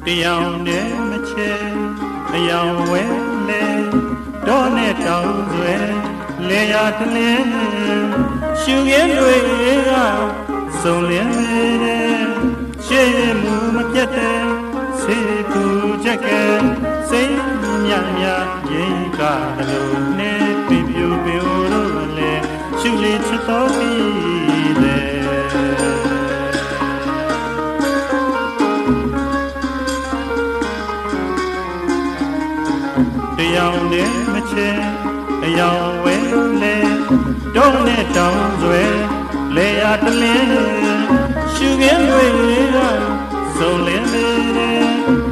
တရားနဲ့မချဲအယောင်ဝဲလေတော့နဲ့တောင်းဆွဲလေရတလင်းရှူရင်းတွေကစုံလင်းနေတဲ့ရှေ့မှုမပြတ်တဲ့စေကူချက်ကစိတ်မြမြရင်ကားလို့နဲ့ပြပြပြလို့လေရှူလေးချတော့ပြီးလေတရားနဲ့မချဲအယောင်ဝဲလေတော့နဲ့တောင်းဆွဲလေရတလင်းရှူရင်းတွေကစုံလင်းနေတဲ့